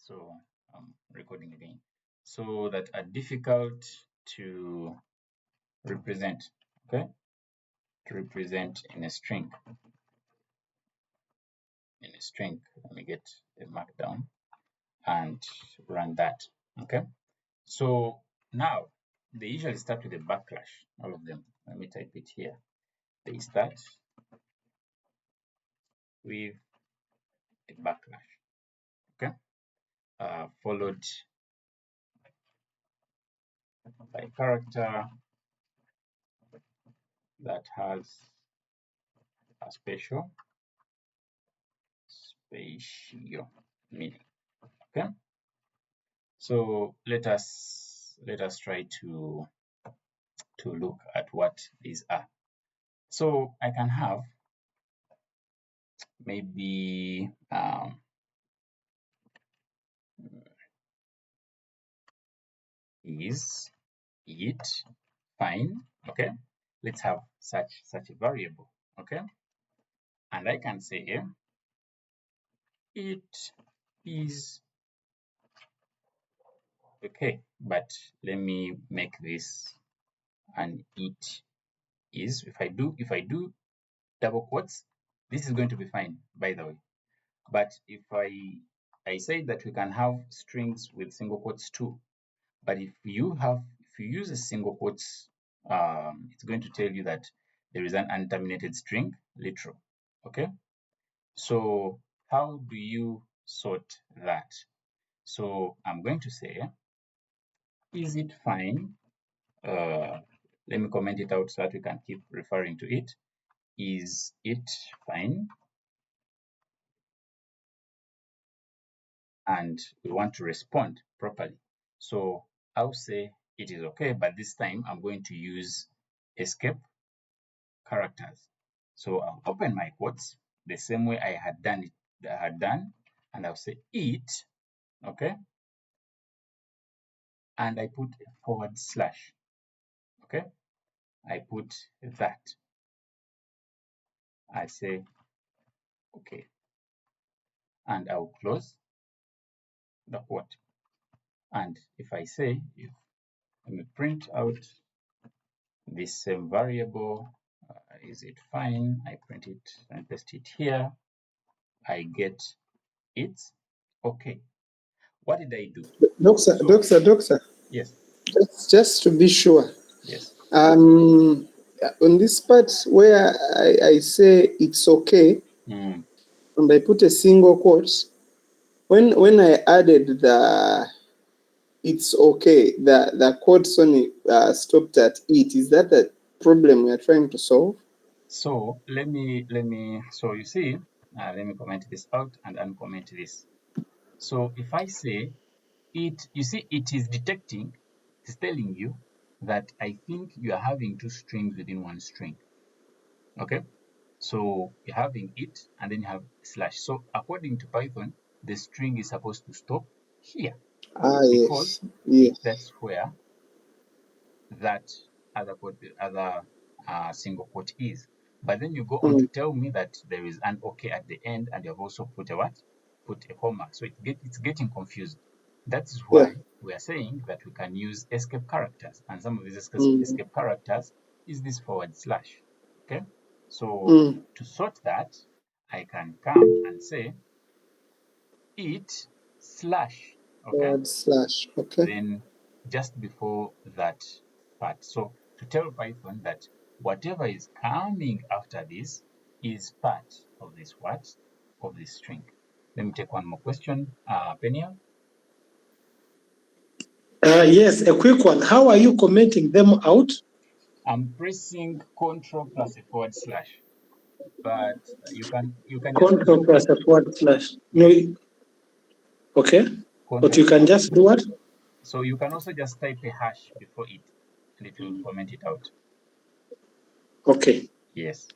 So I'm recording again. So that are difficult to represent, okay? To represent in a string. Let me get a markdown and run that, okay? So now they usually start with a backlash, all of them. Let me type it here. They start with a backlash, okay? Followed by character that has a spatial meaning. Okay, so let us try to look at what these are. So I can have maybe is it fine? Okay, let's have such a variable. Okay, and I can say it is okay, but let me make this an it is. If I do double quotes, this is going to be fine, by the way. But if I say that we can have strings with single quotes too, but if you use a single quotes, it's going to tell you that there is an unterminated string, literal. Okay, so how do you sort that? So I'm going to say, is it fine? Let me comment it out so that we can keep referring to it. Is it fine? And we want to respond properly. So I'll say it is okay, but this time I'm going to use escape characters. So I'll open my quotes the same way I had done, and I'll say it, okay? And I put a forward slash, okay? I put that. I say, okay. And I'll close the quote. And if I say, let me print out this same variable, is it fine? I print it and paste it here. I get it. Okay. What did I do? Doctor. Yes. Just to be sure. Yes. On this part where I say it's okay, and I put a single quote, when I added the it's okay, the quotes only stopped at it. Is that the problem we are trying to solve? So let me so you see, let me comment this out and uncomment this. So if I say it, you see it is detecting, it's telling you that I think you are having two strings within one string. Okay, so you're having it and then you have slash. So according to Python, the string is supposed to stop here because yes. that's where that other single quote is. But then you go on to tell me that there is an okay at the end, and you've also put a what? Put a comma. So it's getting confused. That is why we are saying that we can use escape characters, and some of these escape characters is this forward slash. Okay, so to sort that, I can come and say it slash. Okay, Forward slash. Okay. then just before that part. So to tell Python that whatever is coming after this is part of this what? Of this string. Let me take one more question. Peniel? Yes, a quick one. How are you commenting them out? I'm pressing Control plus a forward slash. But you can Control plus a forward slash. No, okay. But you can just do what? So you can also just type a hash before it, and it will comment it out. Okay. Yes.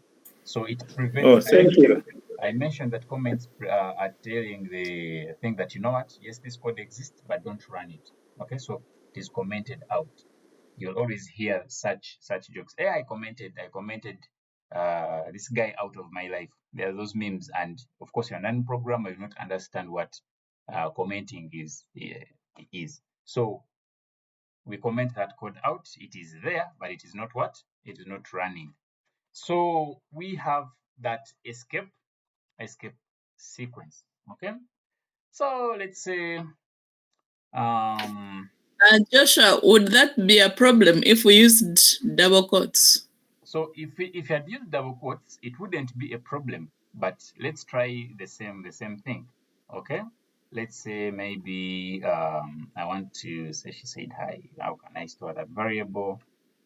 So it prevents. Thank you. I mentioned that comments are telling the thing that, you know what, yes, this code exists, but don't run it. Okay, so it is commented out. You'll always hear such jokes. Hey, I commented this guy out of my life. There are those memes, and of course, you're a non-programmer, you don't understand what commenting is. So we comment that code out. It is there, but it is not what? It is not running. So we have that escape sequence. Okay. So let's say Joshua, would that be a problem if we used double quotes? So if you had used double quotes, it wouldn't be a problem. But let's try the same thing. Okay. Let's say maybe I want to say she said hi. How can I store that variable?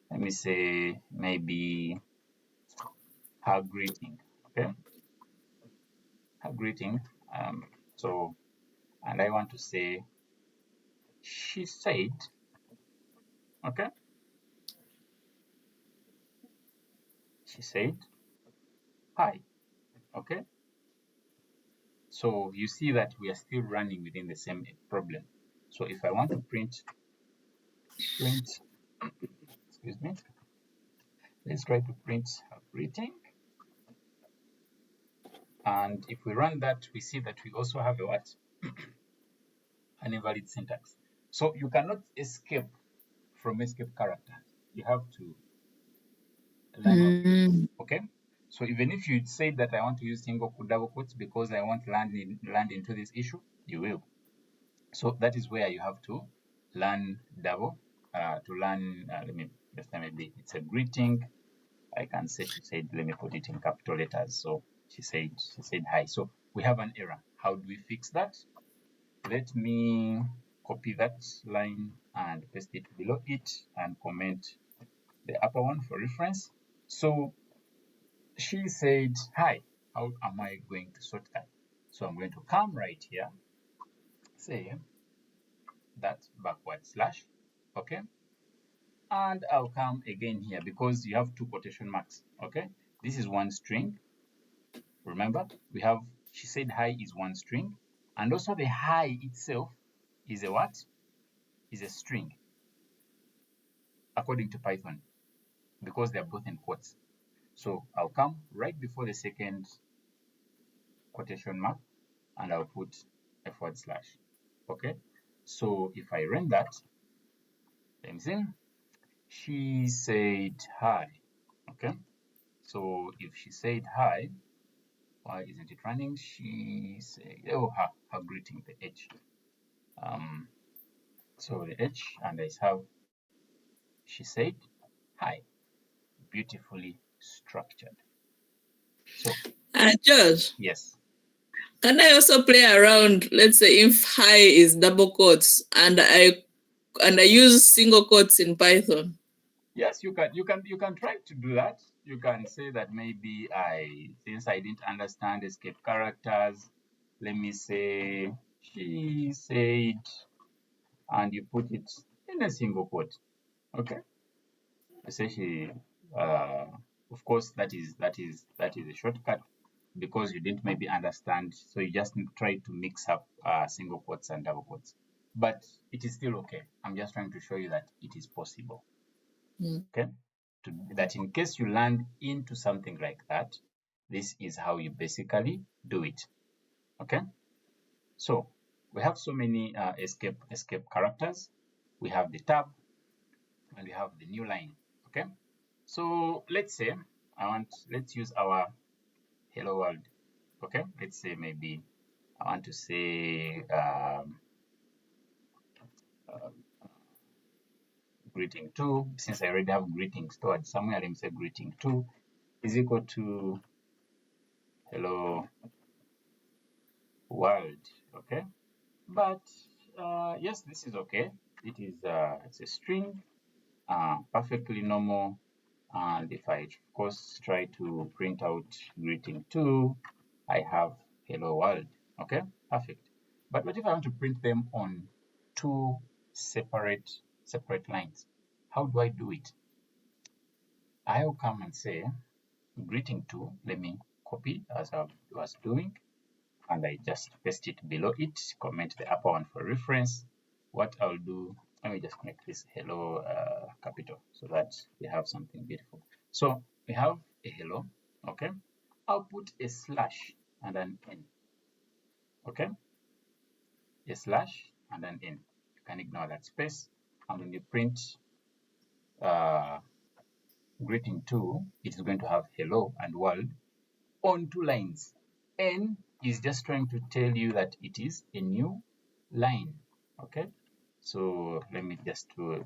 Let me say maybe her greeting. Okay. Her greeting. So and I want to say she said. Okay. She said hi. Okay. So you see that we are still running within the same problem. So if I want to print, excuse me, let's try to print a greeting. And if we run that, we see that we also have a what? An invalid syntax. So you cannot escape from escape characters. You have to learn okay? So even if you say that I want to use single double quotes because I want to land into this issue, you will. So that is where you have to learn double, to learn, let me, this time maybe it's a greeting. I can say she said, let me put it in capital letters. So she said hi. So we have an error. How do we fix that? Let me copy that line and paste it below it and comment the upper one for reference. So she said hi. How am I going to sort that? So I'm going to come right here, say that backward slash, okay, and I'll come again here because you have two quotation marks. Okay, this is one string. Remember, we have she said hi is one string, and also the hi itself is a what? Is a string according to Python because they're both in quotes. So I'll come right before the second quotation mark and I'll put a forward slash. Okay, so if I run that, let me see. She said hi. Okay, so if she said hi, why isn't it running? She said, oh, her greeting, the H. So the H, and I have, she said hi, beautifully structured. So, Josh, yes. Can I also play around? Let's say if hi is double quotes and I use single quotes in Python. Yes, you can try to do that. You can say that maybe since I didn't understand escape characters, let me say she said, and you put it in a single quote. Okay. I say she of course that is a shortcut because you didn't maybe understand, so you just try to mix up single quotes and double quotes, but it is still okay. I'm just trying to show you that it is possible. Okay, that in case you land into something like that, this is how you basically do it. Okay, so we have so many escape characters. We have the tab and we have the new line. Okay, so let's say let's use our hello world. Okay, let's say maybe I want to say greeting 2. Since I already have greeting stored somewhere, let me say greeting 2 is equal to hello world. Okay, but yes, this is okay. It is it's a string, perfectly normal. And if I of course try to print out greeting 2, I have hello world. Okay, perfect. But what if I want to print them on two separate lines? How do I do it? I'll come and say greeting 2. Let me copy as I was doing, and I just paste it below it, comment the upper one for reference. What I'll do, let me just make this hello capital so that we have something beautiful. So we have a hello. Okay, I'll put a slash and an n. Okay, a slash and an n. You can ignore that space. And when you print greeting 2, it is going to have hello and world on 2 lines. N is just trying to tell you that it is a new line. Okay, so let me just do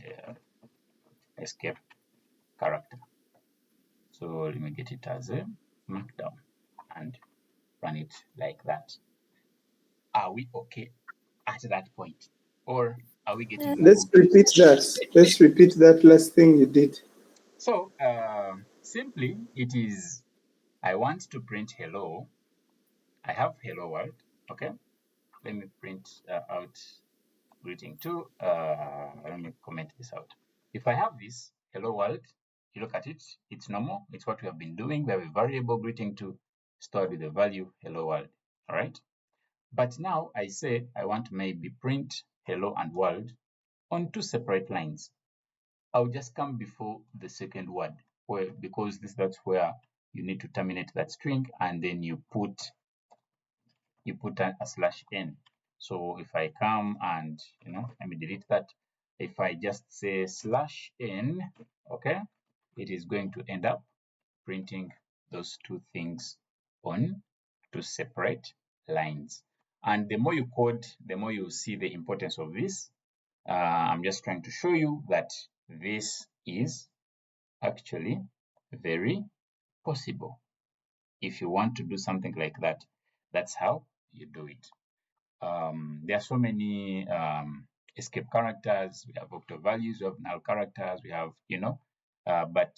escape character. So let me get it as a markdown and run it like that. Are we okay at that point, or are we getting Let's repeat that. Let's repeat that last thing you did. So simply it is, I want to print hello. I have hello world. Okay, let me print out greeting 2. Let me comment this out. If I have this hello world, you look at it, it's normal. It's what we have been doing. We have a variable greeting 2 stored with the value hello world. All right. But now I say I want to maybe print hello and world on 2 separate lines. I'll just come before the second word, because that's where you need to terminate that string, and then you put a slash n. So if I come and let me delete that. If I just say slash n, okay, it is going to end up printing those 2 things on 2 separate lines. And the more you code, the more you see the importance of this. I'm just trying to show you that this is actually very possible. If you want to do something like that, that's how you do it. There are so many escape characters. We have octo values, we have null characters, we have, but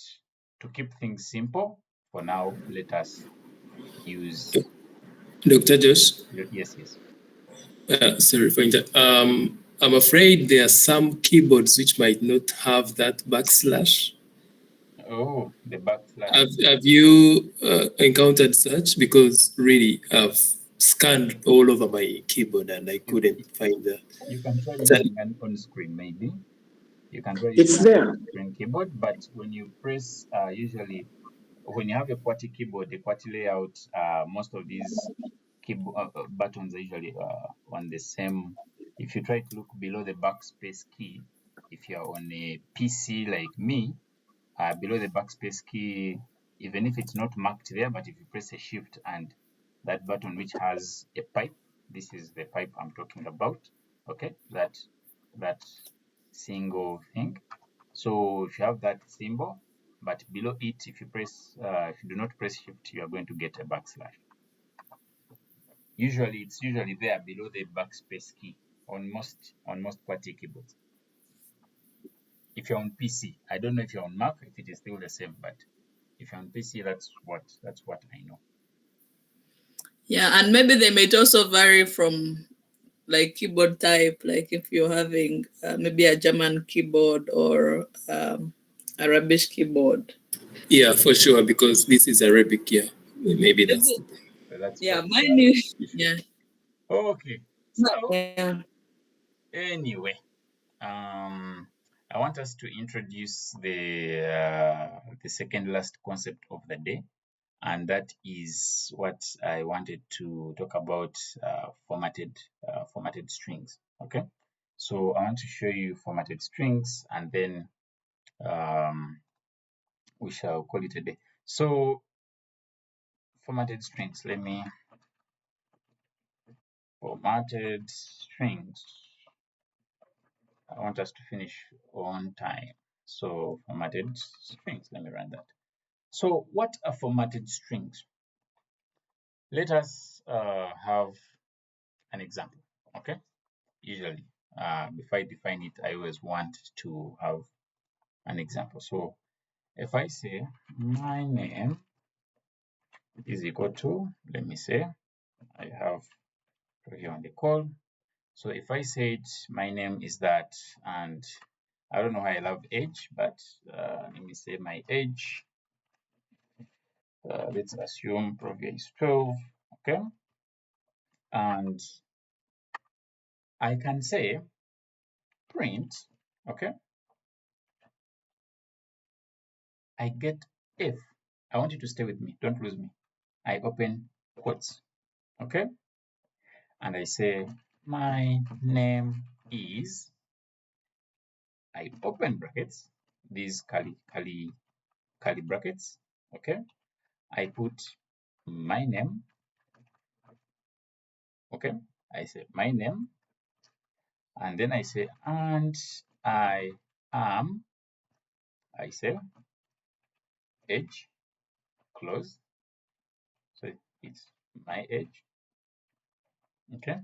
to keep things simple, for now, let us use. Dr. Josh? Yes, yes. Sorry for that. I'm afraid there are some keyboards which might not have that backslash. Oh, the backslash. Have you encountered such? Because really, I've scanned all over my keyboard and I couldn't find that. You can try using an on-screen, maybe. You can try It's using there. an on-screen keyboard, but when you press, usually when you have a QWERTY keyboard, the QWERTY layout, most of these keyboard buttons are usually on the same. If you try to look below the backspace key, if you're on a PC like me, below the backspace key, even if it's not marked there, but if you press a shift and that button which has a pipe, this is the pipe I'm talking about. Okay, that single thing. So if you have that symbol, but below it, if you do not press shift, you are going to get a backslash. Usually it's there below the backspace key on most QWERTY keyboards. If you're on PC, I don't know if you're on Mac, if it is still the same, but if you're on PC, that's what I know. Yeah, and maybe they might also vary from like keyboard type, like if you're having maybe a German keyboard or Arabic keyboard. Yeah, for sure, because this is Arabic. Yeah, maybe that's. So that's mine is. Yeah. Okay. So yeah. Anyway, I want us to introduce the second last concept of the day, and that is what I wanted to talk about: formatted strings. Okay, so I want to show you formatted strings, and then we shall call it a day. So formatted strings. Let me formatted strings. I want us to finish on time. So formatted strings, let me run that. So what are formatted strings? Let us have an example, okay? Usually, before I define it, I always want to have an example. So if I say my name is equal to, let me say, I have here on the call. So if I said my name is that, and I don't know why I love age, but let me say my age. Let's assume probably is 12, okay? And I can say print, okay? I get if. I want you to stay with me, don't lose me. I open quotes, okay? And I say my name is, I open brackets, these curly brackets, okay? I put my name, okay? I say my name, and then I say, and I am, I say, age, close, so it's my age, okay?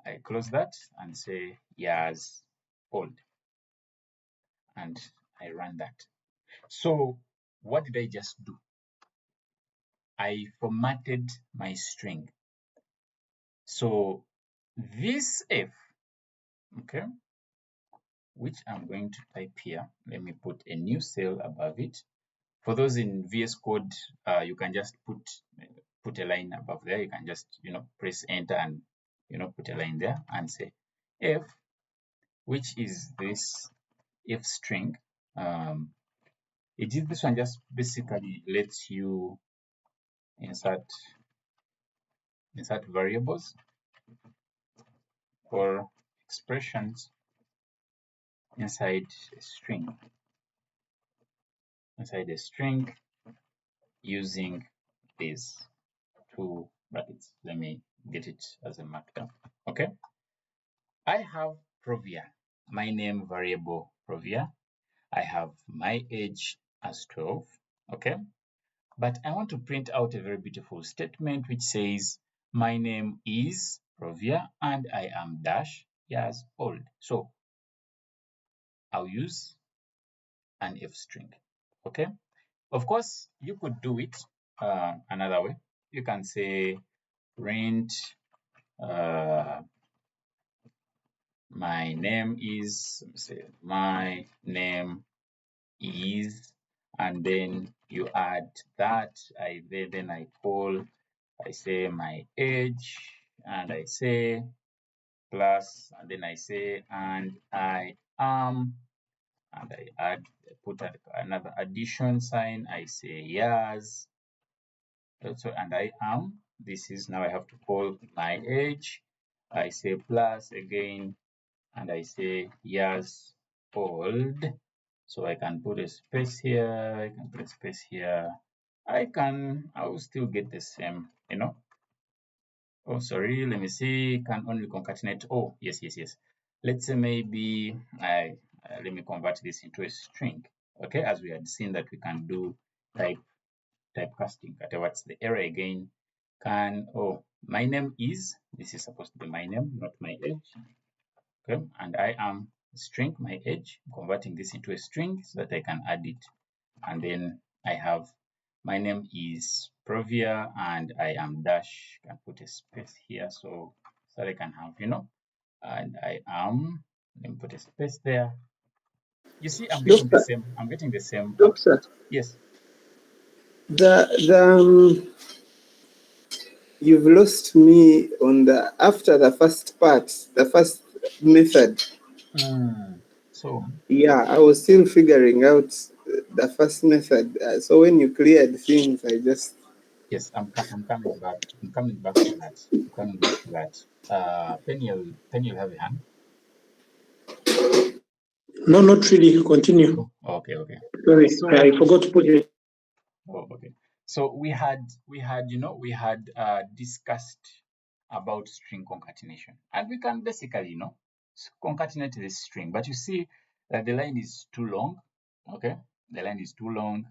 I close that and say years old, and I run that. So what did I just do? I formatted my string. So this F, okay, which I'm going to type here. Let me put a new cell above it. For those in VS Code, you can just put a line above there. You can just, press enter and, put a line there and say F, which is this F string. This one just basically lets you insert variables or expressions inside a string using these two brackets. Let me get it as a markdown. Okay, I have Provia, my name variable Provia. I have my age as 12. Okay, but I want to print out a very beautiful statement which says my name is Provia and I am dash years old. So I'll use an F string. Okay, of course you could do it another way. You can say print my name is, my name is, and then you add that. I say my age, and I say plus, and then I say and I am, and I put another addition sign. I say years, also, and I am. This is now I have to call my age. I say plus again, and I say years old. So I can put a space here, I can put a space here. I will still get the same, Oh, sorry, let me see, can only concatenate. Oh, yes. Let's say maybe let me convert this into a string. Okay, as we had seen that we can do typecasting. What's the error again? My name is, this is supposed to be my name, not my age. Okay, and I am string, my age, converting this into a string so that I can add it. And then I have my name is Provia and I am dash, can put a space here so that I can have, and I am, let me put a space there. You see, I'm getting the same. Doctor. Yes. You've lost me on after the first part, the first method. So yeah, I was still figuring out the first method. So when you cleared things, I just yes, I'm coming back. I'm coming back to that. Peniel, have a hand. No, not really. Continue. Okay. Sorry, I forgot to put it. Oh, okay. So we had discussed about string concatenation, and we can basically concatenate this string. But you see that the line is too long. Okay, the line is too long,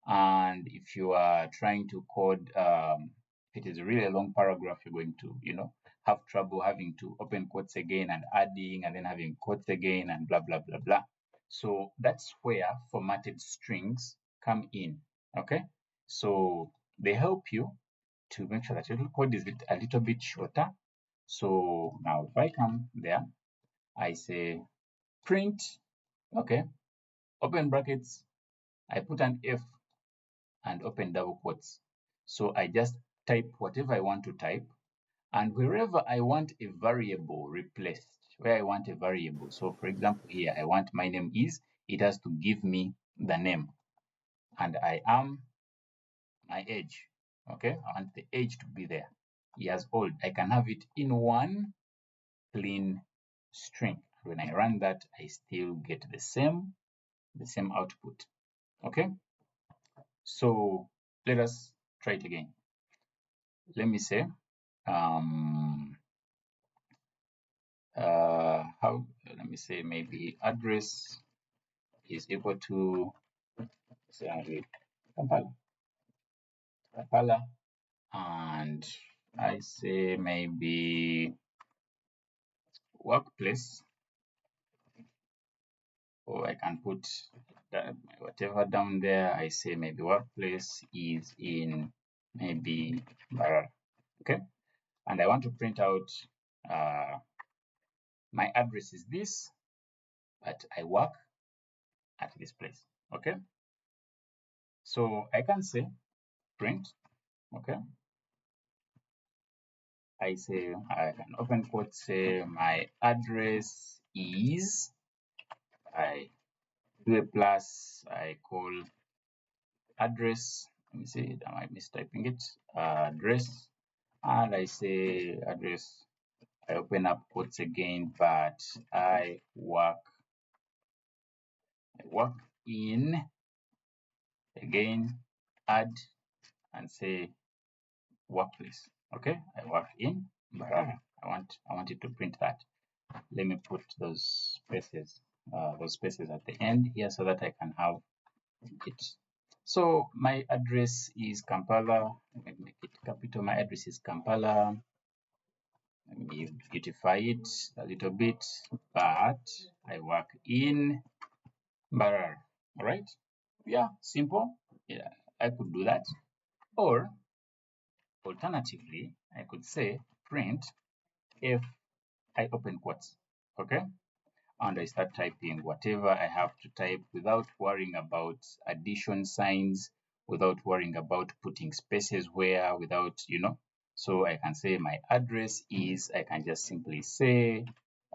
and if you are trying to code, if it is really a long paragraph, you're going to have trouble having to open quotes again and adding, and then having quotes again, and blah blah blah blah. So that's where formatted strings come in. Okay, so they help you to make sure that your code is a little bit shorter. So now if I come there, I say print, okay, open brackets, I put an F and open double quotes. So I just type whatever I want to type, and wherever I want a variable replaced, where I want a variable. So for example, here I want my name is, it has to give me the name, and I am my age. Okay, I want the age to be there. Years old. I can have it in one clean string. When I run that, I still get the same output. Okay, so let us try it again. Let me say let me say maybe address is equal to Kampala, and I say maybe workplace, or I can put whatever down there. I say maybe workplace is in maybe Mbarara. Okay, and I want to print out my address is this, but I work at this place. Okay, so I can say print. Okay, I can open quote, say my address is, I do a plus, I call address, let me see, am I mistyping it, address, and I say address, I open up quotes again, but I work in, again, add, and say workplace. Okay, I work in Mbarara. I want it to print that. Let me put those spaces at the end here so that I can have it. So my address is Kampala. Let me make it capital. My address is Kampala. Let me beautify it a little bit, but I work in Mbarara. All right? Yeah, simple. Yeah, I could do that. Or alternatively, I could say print if I open quotes. Okay? And I start typing whatever I have to type without worrying about addition signs, without worrying about putting spaces where, without, so I can say my address is, I can just simply say,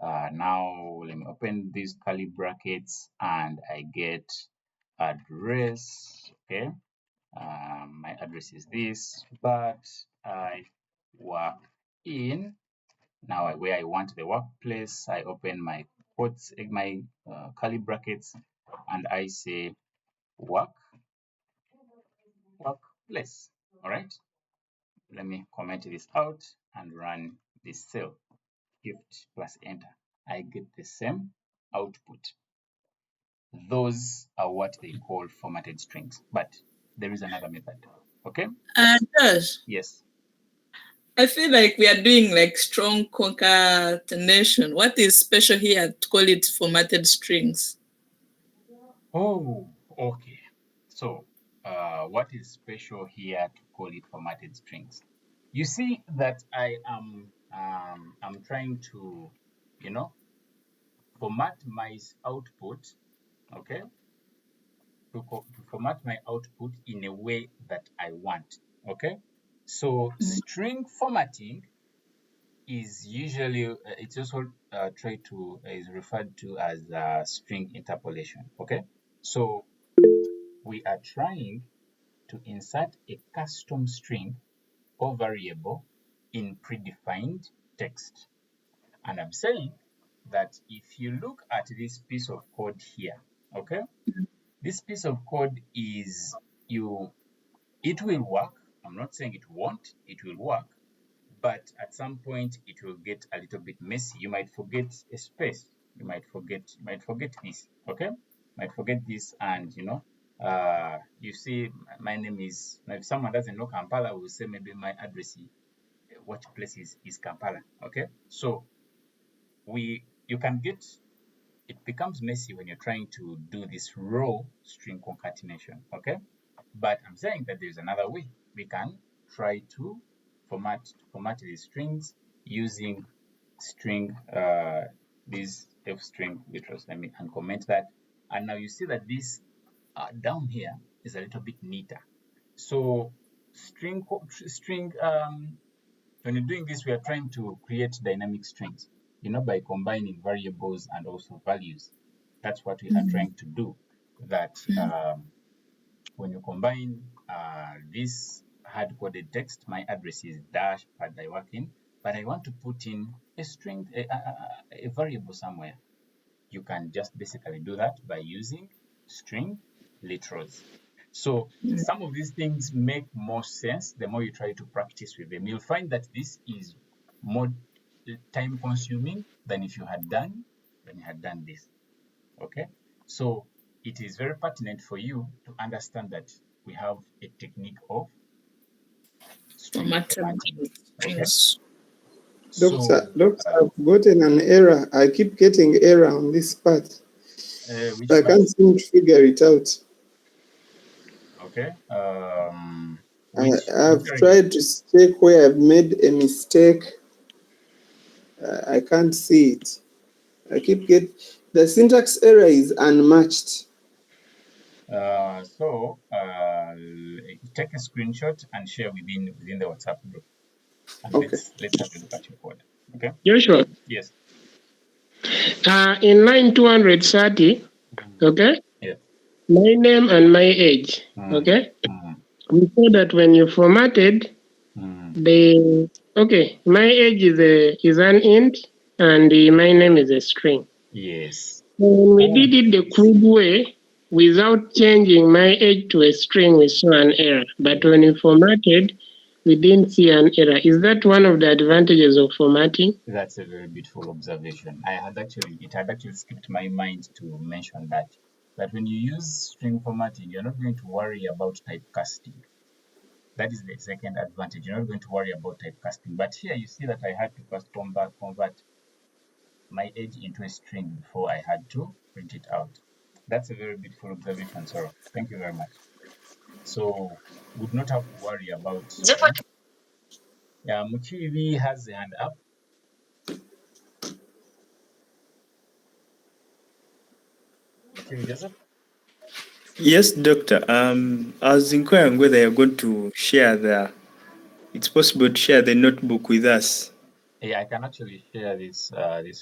now let me open these curly brackets and I get address. Okay, my address is this, but I work in, now where I want the workplace, I open my quotes, my curly brackets, and I say workplace. All right. Let me comment this out and run this cell. Shift plus enter. I get the same output. Those are what they call formatted strings, but there is another method. Okay. Josh. Yes. I feel like we are doing like strong concatenation. What is special here to call it formatted strings? Oh, okay. So, what is special here to call it formatted strings? You see that I am I'm trying to, format my output, okay? To format my output in a way that I want, okay? So, string formatting is usually it's also is referred to as string interpolation. Okay, so we are trying to insert a custom string or variable in predefined text, and I'm saying that if you look at this piece of code here, okay, this piece of code is it will work. I'm not saying it won't, it will work, but at some point it will get a little bit messy. You might forget a space. You might forget this. Okay, might forget this, and you see, my name is. Now, if someone doesn't know Kampala, will say maybe my address, what place is Kampala. Okay, so you can get. It becomes messy when you're trying to do this raw string concatenation. Okay, but I'm saying that there's another way. We can try to format these strings using string this f string literals. Let me uncomment that, and now you see that this down here is a little bit neater. So string when you're doing this, we are trying to create dynamic strings, by combining variables and also values. That's what we are trying to do. That when you combine this hard-coded text, my address is dash pad I work in, but I want to put in a string, a variable somewhere. You can just basically do that by using string literals. So some of these things make more sense the more you try to practice with them. You'll find that this is more time consuming than if you had done this. Okay, so it is very pertinent for you to understand that we have a technique of string formatting. Okay, so Doctor, I've gotten an error. I keep getting error on this part. which I part? can't seem to figure it out. Okay. I've tried to check where I've made a mistake. I can't see it. I keep the syntax error is unmatched. So take a screenshot and share within the WhatsApp group, and Okay. let's have a look at your code. Okay. Joshua. Yes. In line 230, okay? Yeah. My name and my age, okay? We saw that when you formatted my age is an int and my name is a string. Yes. When we did it the crude way, without changing my age to a string, we saw an error. But when you formatted, we didn't see an error. Is that one of the advantages of formatting? That's a very beautiful observation. It had actually skipped my mind to mention that when you use string formatting, you're not going to worry about typecasting. That is the second advantage. You're not going to worry about typecasting. But here you see that I had to first convert my age into a string before I had to print it out. That's a very beautiful observation, Sora. Thank you very much. So would not have to worry about. Yeah, Muchivi has the hand up. Muchivi Joseph? Yes, Doctor. I was inquiring whether you're going to share it's possible to share the notebook with us. Yeah, I can actually share this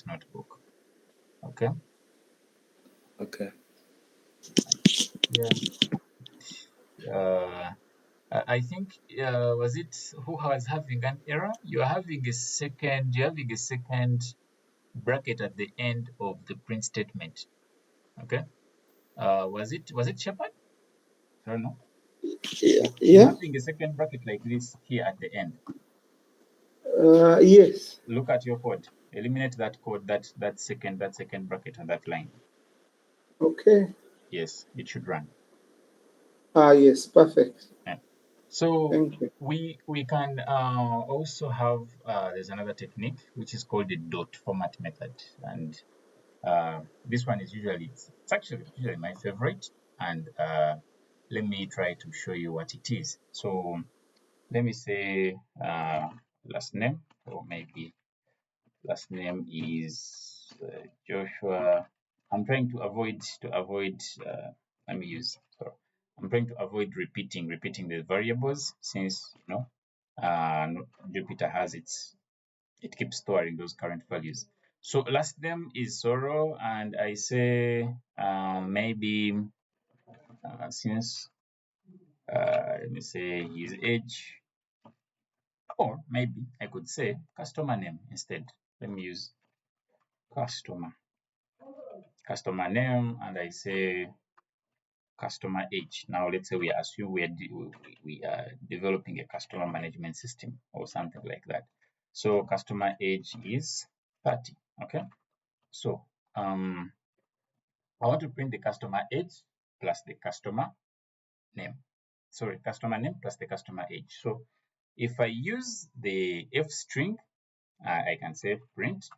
notebook. Okay. Okay. Yeah. I think was it who was having an error? You're having a second bracket at the end of the print statement. Okay. Was it Shepard? I don't know. Yeah. You're having a second bracket like this here at the end. Yes. Look at your code. Eliminate that code, that second bracket on that line. Okay. Yes, it should run. Yes, perfect. Yeah. So thank you. We can also have there's another technique which is called the dot format method, and this one is it's actually usually my favorite, and let me try to show you what it is. So let me say last name, or maybe last name is Joshua. I'm trying to avoid let me use I'm trying to avoid repeating the variables, since Jupyter has it keeps storing those current values. So last name is Soro, and I say maybe since let me say his age, or maybe I could say customer name instead. Let me use customer name, and I say customer age. Now let's say we assume we are developing a customer management system or something like that. So customer age is 30. Okay. So I want to print the customer age plus the customer name. Sorry, customer name plus the customer age. So if I use the F string, I can say print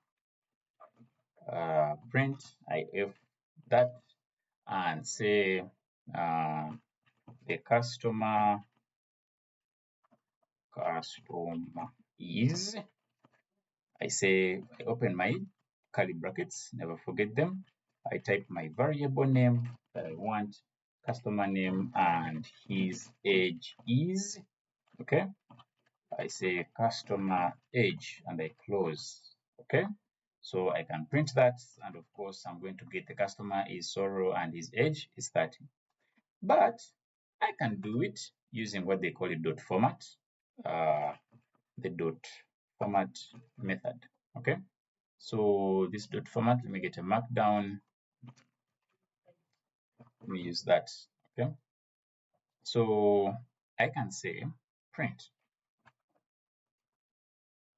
if that, and say the customer is, I say, I open my curly brackets, never forget them. I type my variable name that I want, customer name, and his age is, okay. I say customer age and I close, okay. So I can print that, and of course I'm going to get the customer is Soro and his age is 30. But I can do it using what they call a dot format. The dot format method. Okay, so this dot format, let me get a markdown. Let me use that. Okay, so I can say print.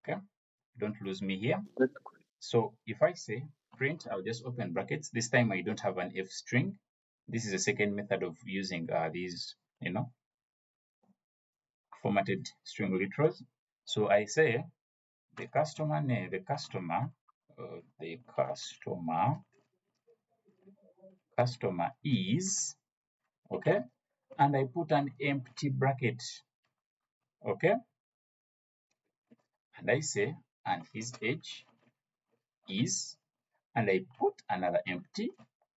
Okay, don't lose me here. So if I say print, I'll just open brackets. This time I don't have an F string. This is a second method of using these, formatted string literals. So I say the customer name, the customer is, okay, and I put an empty bracket, okay, and I say, and his age is, and I put another empty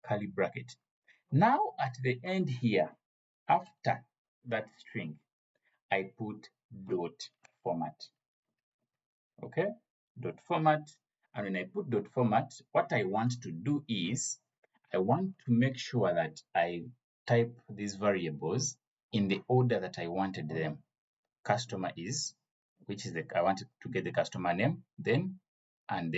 curly bracket. Now at the end here, after that string, I put dot format, okay, dot format. And when I put dot format, what I want to do is I want to make sure that I type these variables in the order that I wanted them. Customer is, which is I wanted to get the customer name, then and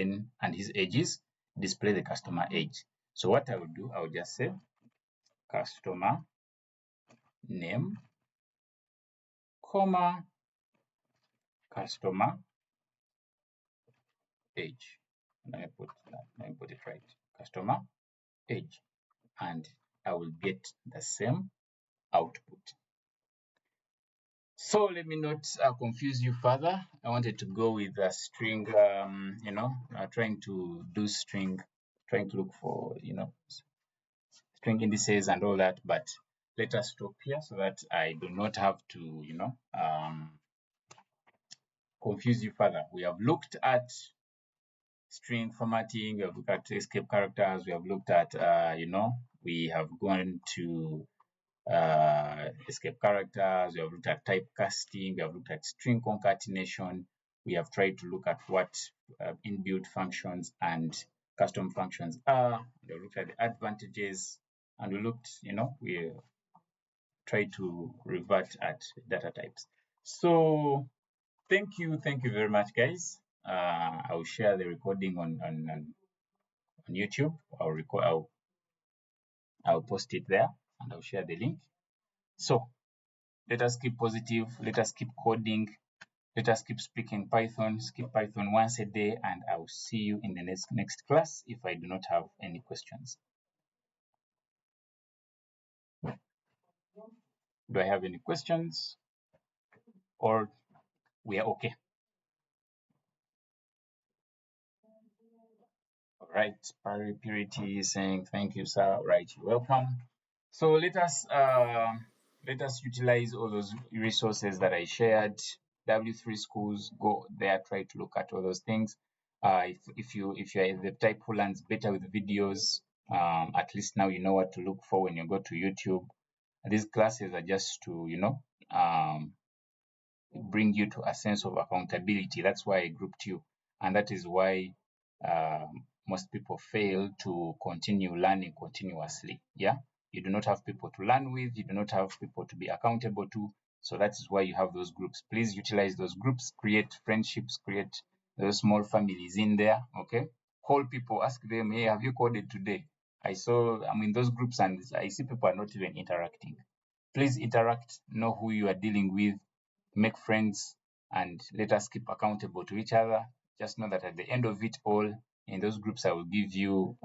his age is, display the customer age. So what I will do, I will just say customer name, comma, customer age. Let me put it right. Customer age, and I will get the same output. So let me not confuse you further. I wanted to go with a string, trying to look for, string indices and all that, but let us stop here so that I do not have to, confuse you further. We have looked at string formatting, we have looked at escape characters, we have looked at, we have gone to escape characters, we have looked at typecasting, we have looked at string concatenation, we have tried to look at what inbuilt functions and custom functions are, we have looked at the advantages, and we looked, we tried to revert at data types. So thank you very much, guys. I'll share the recording on YouTube. I'll post it there, and I'll share the link. So let us keep positive, let us keep coding, let us keep speaking Python, skip Python once a day, and I'll see you in the next class if I do not have any questions. Do I have any questions, or we are okay? All right, Purity is saying thank you, sir. All right, you're welcome. So let us utilize all those resources that I shared. W3 schools, go there, try to look at all those things. If you're the type who learns better with videos, at least now you know what to look for when you go to YouTube. These classes are just to bring you to a sense of accountability. That's why I grouped you, and that is why most people fail to continue learning continuously. Yeah, you do not have people to learn with, you do not have people to be accountable to, so that is why you have those groups. Please utilize those groups, create friendships, create those small families in there. Okay, call people, ask them, hey, have you coded today? I'm in those groups and I see people are not even interacting. Please interact, know who you are dealing with, make friends, and let us keep accountable to each other. Just know that at the end of it all, in those groups, I will give you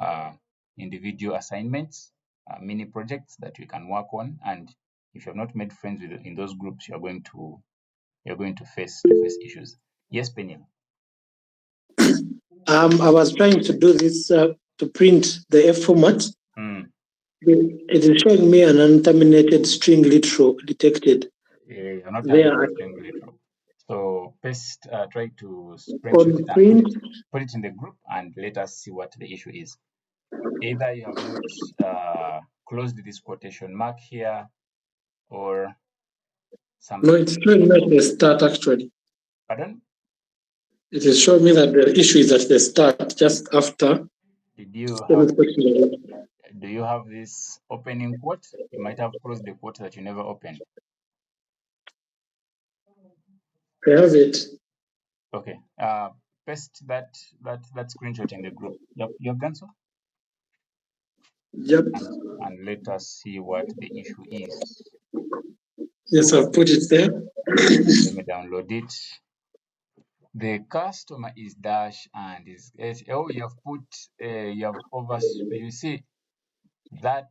individual assignments, mini projects that you can work on. And if you have not made friends in those groups, you're going to face issues. Yes, Peniel. I was trying to do this to print the F format. It is showing me an unterminated string literal detected. You're not having a string literal. So paste, try to print, put it in the group, and let us see what the issue is. Either you have not closed this quotation mark here, or something. No, it's showing me at the start actually. Pardon? It is showing me that the issue is at the start, just after. Do you have this opening quote? You might have closed the quote that you never opened. I have it. Okay. Paste that screenshot in the group. You've done so? Yep. And let us see what the issue is. Yes, I've put it there. Let me download it. The customer is dash and is you have put you have over. You see that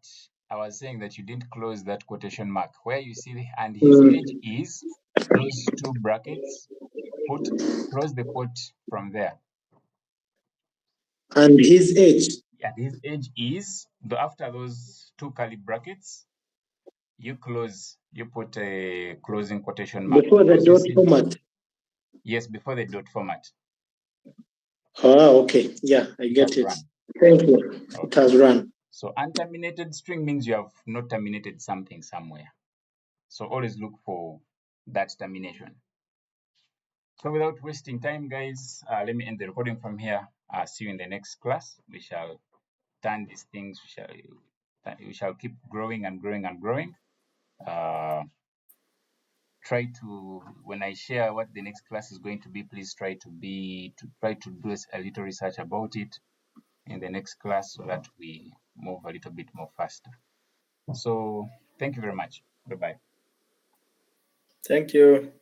I was saying that you didn't close that quotation mark where you see and his age is those two brackets. Close the quote from there. And his age. And his age is after those two curly brackets. You put a closing quotation mark Before the dot format. Yes, before the dot format. Okay. Yeah, I get it. Run. Thank you. Okay. It has run. So unterminated string means you have not terminated something somewhere. So always look for that termination. So without wasting time, guys, let me end the recording from here. See you in the next class. We shall turn these things. We shall keep growing and growing and growing. Try to, when I share what the next class is going to be, please try to do a little research about it in the next class so that we move a little bit more faster. So thank you very much. Bye-bye. Thank you.